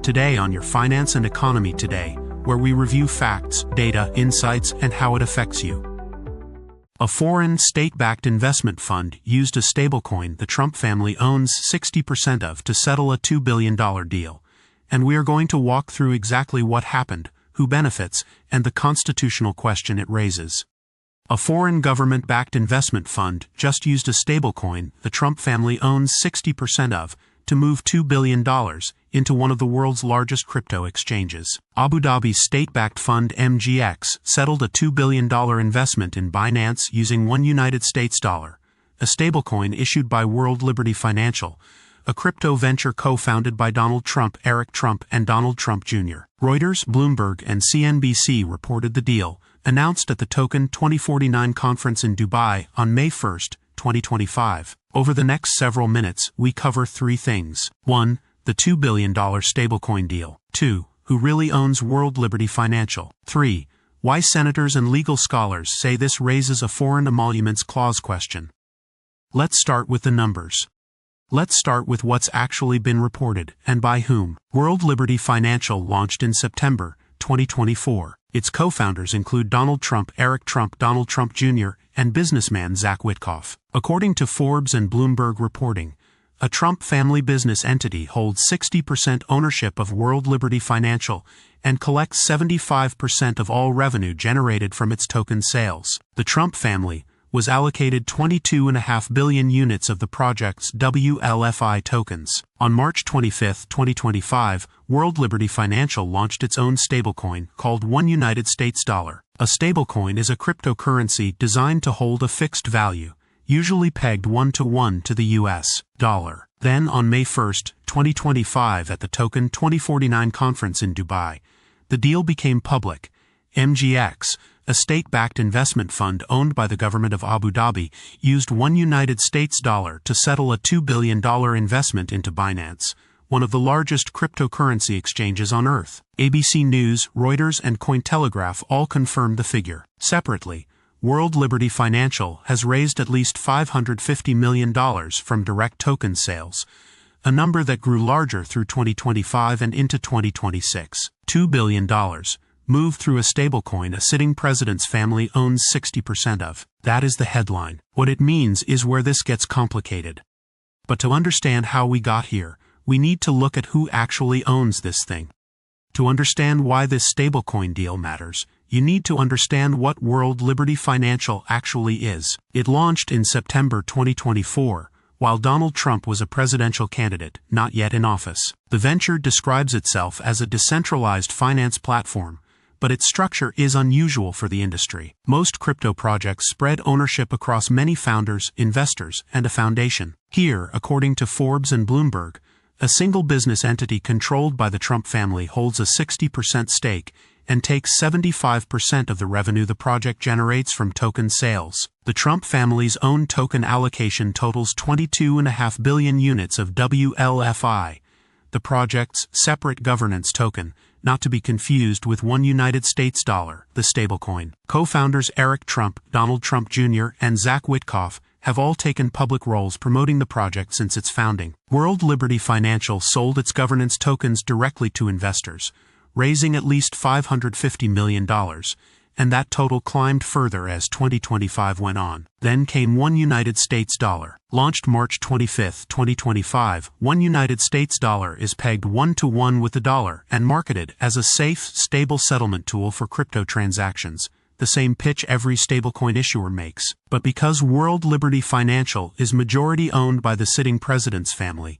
Today on your Finance and Economy Today, where we review facts, data, insights, and how it affects you. A foreign state-backed investment fund used a stablecoin the Trump family owns 60% of to settle a $2 billion deal. And we are going to walk through exactly what happened, who benefits, and the constitutional question it raises. A foreign government-backed investment fund just used a stablecoin the Trump family owns 60% of to move $2 billion into one of the world's largest crypto exchanges. Abu Dhabi's state-backed fund MGX settled a $2 billion investment in Binance using $1 United States dollar, a stablecoin issued by World Liberty Financial, a crypto venture co-founded by Donald Trump, Eric Trump, and Donald Trump Jr. Reuters, Bloomberg, and CNBC reported the deal, announced at the Token 2049 conference in Dubai on May 1, 2025. Over the next several minutes, we cover three things. 1. The $2 billion stablecoin deal. 2. Who really owns World Liberty Financial. 3. Why senators and legal scholars say this raises a Foreign Emoluments Clause question. Let's start with the numbers. Let's start with what's actually been reported, and by whom. World Liberty Financial launched in September 2024. Its co-founders include Donald Trump, Eric Trump, Donald Trump Jr., and businessman Zach Witkoff. According to Forbes and Bloomberg reporting, a Trump family business entity holds 60% ownership of World Liberty Financial and collects 75% of all revenue generated from its token sales. The Trump family was allocated 22.5 billion units of the project's WLFI tokens. On March 25, 2025, World Liberty Financial launched its own stablecoin called $1 United States dollar. A stablecoin is a cryptocurrency designed to hold a fixed value, usually pegged 1-to-1 to the US dollar. Then on May 1, 2025 at the Token 2049 conference in Dubai, the deal became public. MGX, a state-backed investment fund owned by the government of Abu Dhabi, used $1 United States dollar to settle a $2 billion investment into Binance, one of the largest cryptocurrency exchanges on Earth. ABC News, Reuters, and Cointelegraph all confirmed the figure. Separately, World Liberty Financial has raised at least $550 million from direct token sales, a number that grew larger through 2025 and into 2026. $2 billion. Moved through a stablecoin a sitting president's family owns 60% of. That is the headline. What it means is where this gets complicated. But to understand how we got here, we need to look at who actually owns this thing. To understand why this stablecoin deal matters, you need to understand what World Liberty Financial actually is. It launched in September 2024, while Donald Trump was a presidential candidate, not yet in office. The venture describes itself as a decentralized finance platform, but its structure is unusual for the industry. Most crypto projects spread ownership across many founders, investors, and a foundation. Here, according to Forbes and Bloomberg, a single business entity controlled by the Trump family holds a 60% stake and takes 75% of the revenue the project generates from token sales. The Trump family's own token allocation totals 22.5 billion units of WLFI, the project's separate governance token, not to be confused with $1 United States dollar, the stablecoin. Co-founders Eric Trump, Donald Trump Jr., and Zach Witkoff have all taken public roles promoting the project since its founding. World Liberty Financial sold its governance tokens directly to investors, raising at least $550 million, and that total climbed further as 2025 went on. Then came $1 United States dollar. Launched March 25, 2025, $1 United States dollar is pegged 1-to-1 with the dollar and marketed as a safe, stable settlement tool for crypto transactions, the same pitch every stablecoin issuer makes. But because World Liberty Financial is majority owned by the sitting president's family,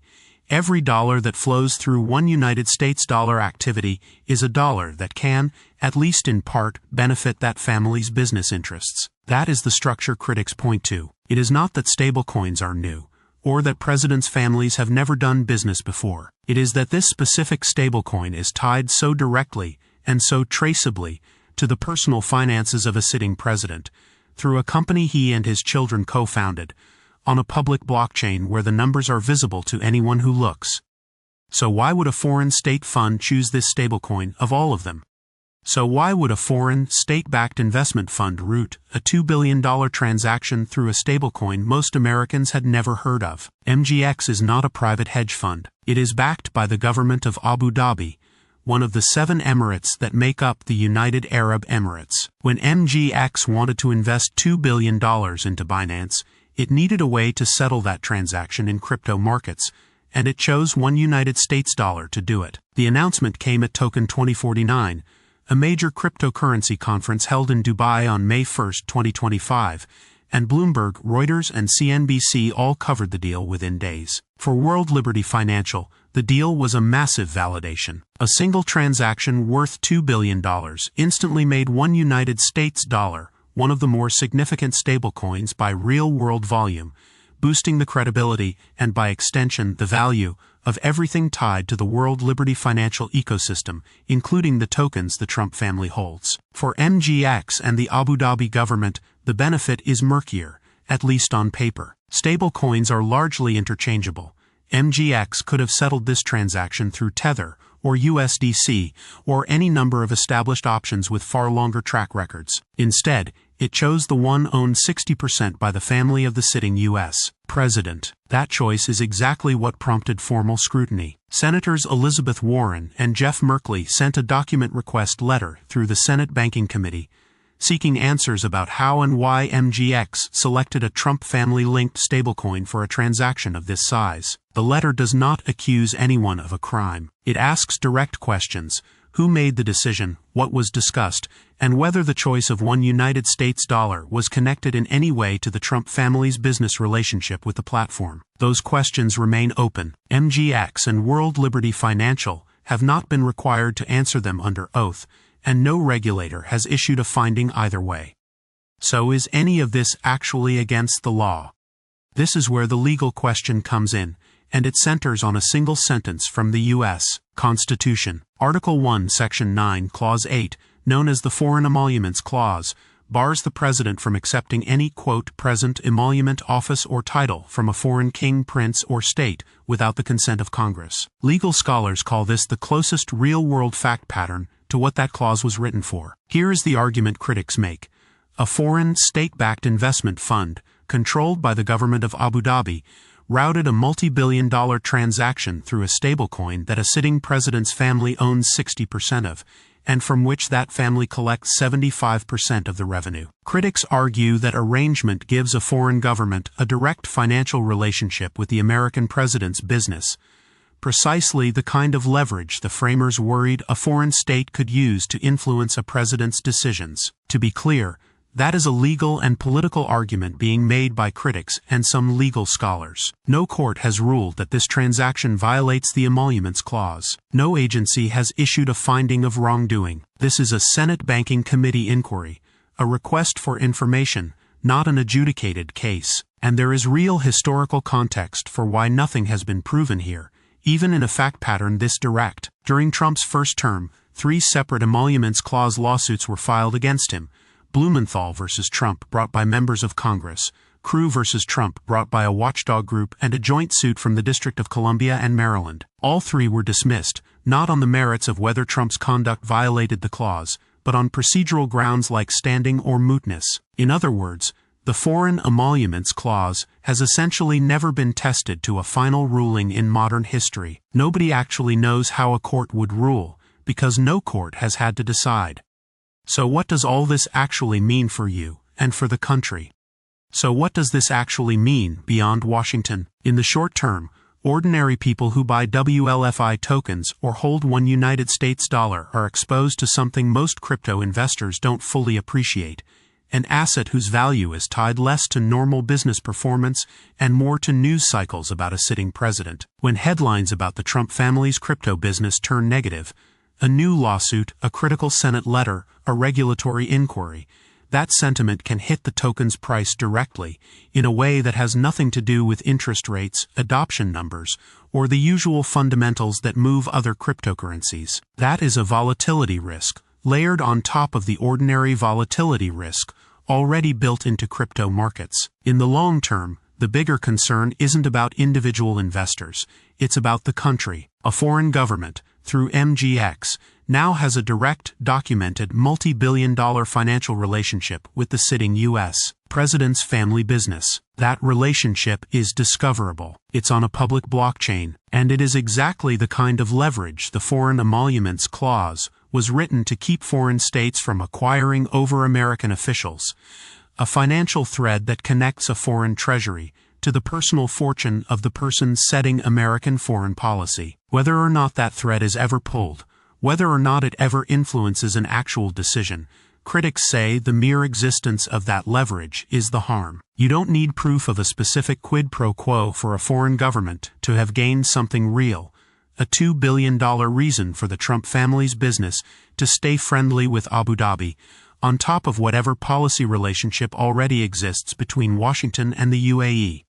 every dollar that flows through $1 United States dollar activity is a dollar that can, at least in part, benefit that family's business interests. That is the structure critics point to. It is not that stablecoins are new, or that presidents' families have never done business before. It is that this specific stablecoin is tied so directly and so traceably to the personal finances of a sitting president, through a company he and his children co-founded, on a public blockchain where the numbers are visible to anyone who looks. So why would a foreign state fund choose this stablecoin of all of them? So why would a foreign, state-backed investment fund route a $2 billion transaction through a stablecoin most Americans had never heard of? MGX is not a private hedge fund. It is backed by the government of Abu Dhabi, one of the 7 emirates that make up the United Arab Emirates. When MGX wanted to invest $2 billion into Binance, it needed a way to settle that transaction in crypto markets, and it chose one United States dollar to do it. The announcement came at Token 2049, a major cryptocurrency conference held in Dubai on May 1, 2025, and Bloomberg, Reuters, and CNBC all covered the deal within days. For World Liberty Financial, the deal was a massive validation. A single transaction worth $2 billion instantly made one United States dollar one of the more significant stablecoins by real-world volume, boosting the credibility and, by extension, the value of everything tied to the World Liberty financial ecosystem, including the tokens the Trump family holds. For MGX and the Abu Dhabi government, the benefit is murkier, at least on paper. Stablecoins are largely interchangeable. MGX could have settled this transaction through Tether, or USDC, or any number of established options with far longer track records. Instead, it chose the one owned 60% by the family of the sitting U.S. president. That choice is exactly what prompted formal scrutiny. Senators Elizabeth Warren and Jeff Merkley sent a document request letter through the Senate Banking Committee, seeking answers about how and why MGX selected a Trump family-linked stablecoin for a transaction of this size. The letter does not accuse anyone of a crime. It asks direct questions: who made the decision, what was discussed, and whether the choice of one United States dollar was connected in any way to the Trump family's business relationship with the platform. Those questions remain open. MGX and World Liberty Financial have not been required to answer them under oath, and no regulator has issued a finding either way. So is any of this actually against the law? This is where the legal question comes in, and it centers on a single sentence from the U.S. Constitution. Article 1, Section 9, Clause 8, known as the Foreign Emoluments Clause, bars the president from accepting any, quote, present, emolument, office, or title from a foreign king, prince, or state without the consent of Congress. Legal scholars call this the closest real-world fact pattern to what that clause was written for. Here is the argument critics make. A foreign, state-backed investment fund, controlled by the government of Abu Dhabi, routed a multi-billion-dollar transaction through a stablecoin that a sitting president's family owns 60% of, and from which that family collects 75% of the revenue. Critics argue that arrangement gives a foreign government a direct financial relationship with the American president's business, precisely the kind of leverage the framers worried a foreign state could use to influence a president's decisions. To be clear, that is a legal and political argument being made by critics and some legal scholars. No court has ruled that this transaction violates the Emoluments Clause. No agency has issued a finding of wrongdoing. This is a Senate Banking Committee inquiry, a request for information, not an adjudicated case. And there is real historical context for why nothing has been proven here, even in a fact pattern this direct. During Trump's first term, 3 separate Emoluments Clause lawsuits were filed against him. Blumenthal versus Trump, brought by members of Congress, Crew versus Trump, brought by a watchdog group, and a joint suit from the District of Columbia and Maryland. All 3 were dismissed, not on the merits of whether Trump's conduct violated the clause, but on procedural grounds like standing or mootness. In other words, the Foreign Emoluments Clause has essentially never been tested to a final ruling in modern history. Nobody actually knows how a court would rule, because no court has had to decide. So what does all this actually mean for you, and for the country? So what does this actually mean beyond Washington? In the short term, ordinary people who buy WLFI tokens or hold one United States dollar are exposed to something most crypto investors don't fully appreciate: an asset whose value is tied less to normal business performance and more to news cycles about a sitting president. When headlines about the Trump family's crypto business turn negative, a new lawsuit, a critical Senate letter, a regulatory inquiry, that sentiment can hit the token's price directly, in a way that has nothing to do with interest rates, adoption numbers, or the usual fundamentals that move other cryptocurrencies. That is a volatility risk, layered on top of the ordinary volatility risk already built into crypto markets. In the long term, the bigger concern isn't about individual investors, it's about the country. A foreign government, through MGX, now has a direct, documented, multi-billion-dollar financial relationship with the sitting U.S. president's family business. That relationship is discoverable. It's on a public blockchain, and it is exactly the kind of leverage the Foreign Emoluments Clause was written to keep foreign states from acquiring over American officials. A financial thread that connects a foreign treasury to the personal fortune of the person setting American foreign policy. Whether or not that thread is ever pulled, whether or not it ever influences an actual decision, critics say the mere existence of that leverage is the harm. You don't need proof of a specific quid pro quo for a foreign government to have gained something real, a $2 billion reason for the Trump family's business to stay friendly with Abu Dhabi, on top of whatever policy relationship already exists between Washington and the UAE.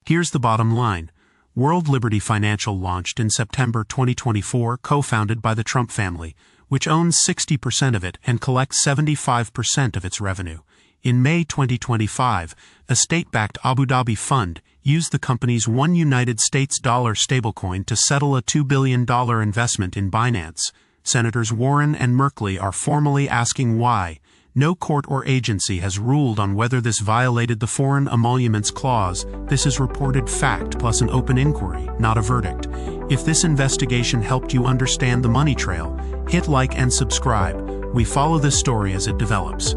Here's the bottom line. World Liberty Financial launched in September 2024, co-founded by the Trump family, which owns 60% of it and collects 75% of its revenue. In May 2025, a state-backed Abu Dhabi fund used the company's $1 United States dollar stablecoin to settle a $2 billion investment in Binance. Senators Warren and Merkley are formally asking why. No court or agency has ruled on whether this violated the Foreign Emoluments Clause. This is reported fact plus an open inquiry, not a verdict. If this investigation helped you understand the money trail, hit like and subscribe. We follow this story as it develops.